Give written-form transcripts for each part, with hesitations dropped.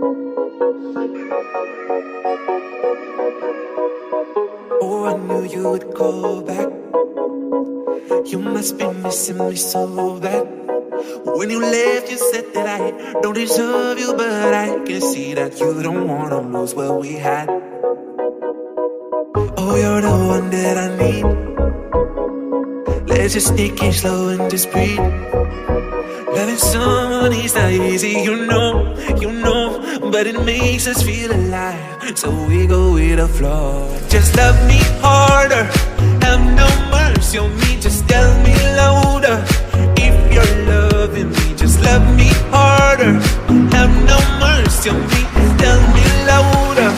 Oh, I knew you would call back. You must be missing me so bad. When you left, you said that I don't deserve you, but I can see that you don't wanna lose what we had. Oh, you're the one that I need. Let's just take it slow and just breathe. Loving someone is not easy, you know, but it makes us feel alive, so we go with the flow. Just love me harder, have no mercy on me, just tell me louder. If you're loving me, just love me harder, have no mercy on me, tell me louder.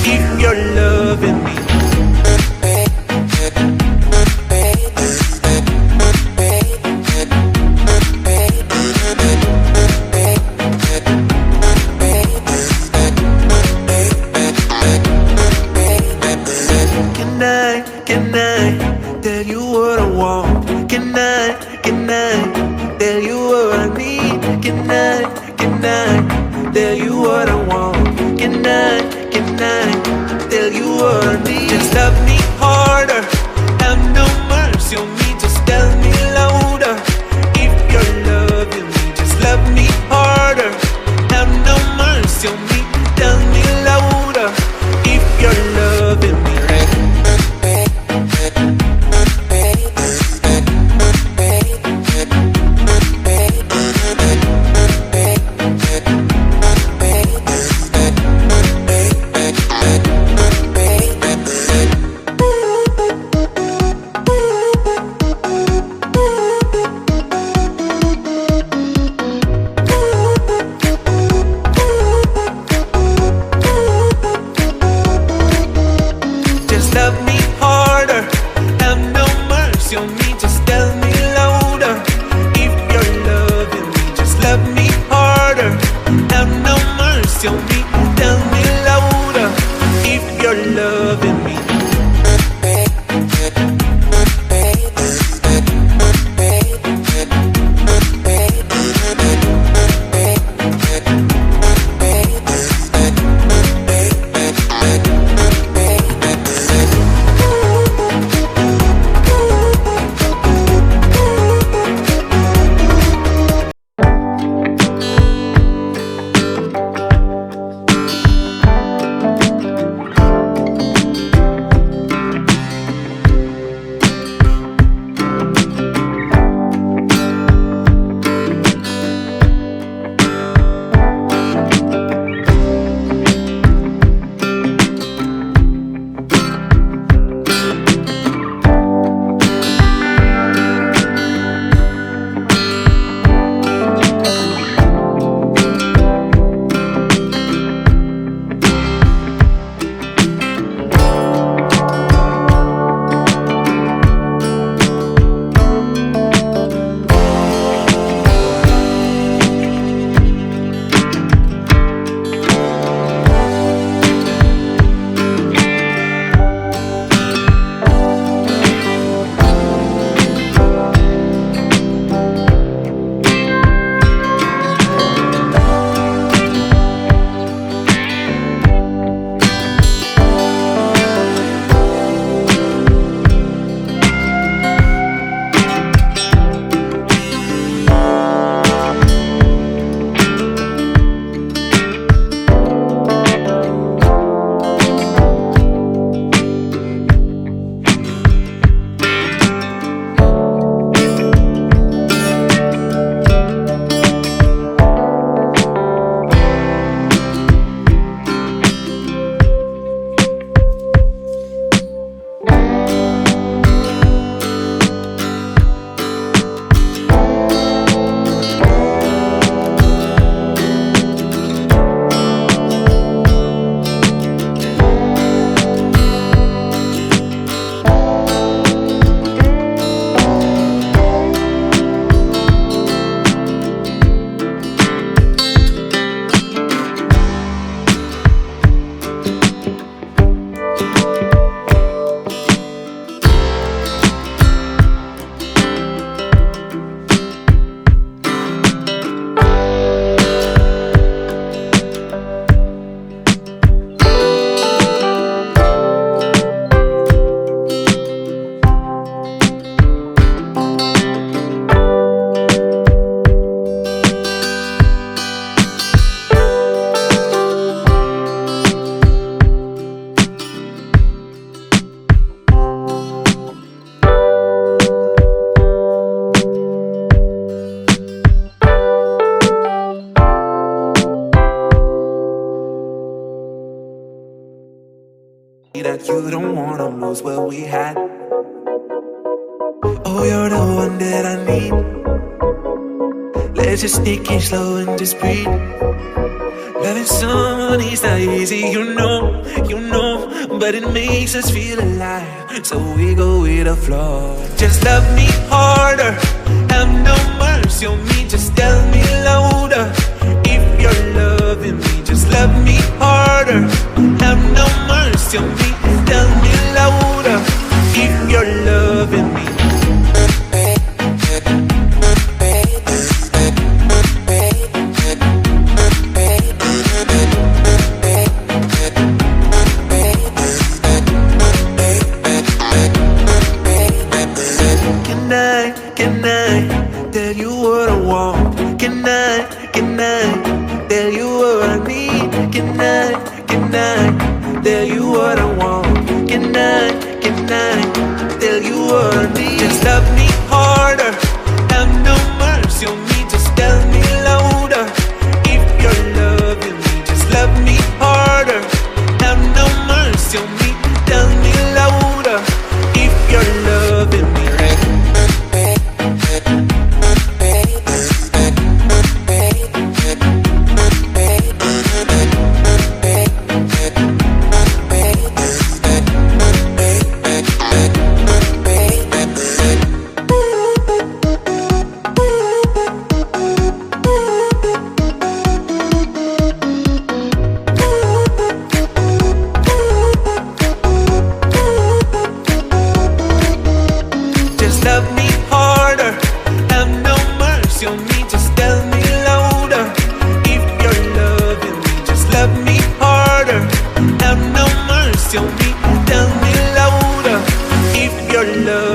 If you're loving me. Can I tell you what I want? Can I tell you what I need? Can I tell you what I want? Can I tell you what I need? Just love me harder, have no mercy on me, just tell me louder. If you're loving me, just love me harder, have no mercy on me, tell me louder. If you're loving me. Love me harder, have no mercy on me, just tell me louder. If you're loving me, just love me harder, have no mercy on me, tell me louder. If you're loving me. knows what we had. Oh, you're the one that I need. Let's just take it slow and just breathe. Loving someone is not easy, you know, but it makes us feel alive, so we go with the flow. Just love me harder, have no mercy on me, just tell me louder. If you're loving me, just love me harder, have no mercy on me, tell me louder. If you're loving me. Can I tell you what I want? Can I tell you what I need? Can I tell you what I want? Can I tell you what I need? Just love me harder, have no mercy on me, just tell me louder. If you're loving me, just love me harder, have no mercy on me, tell me louder. If you're loving me. Love me harder, have no mercy on me, just tell me louder. If you're loving me, just love me harder, have no mercy on me, tell me louder. If you're loving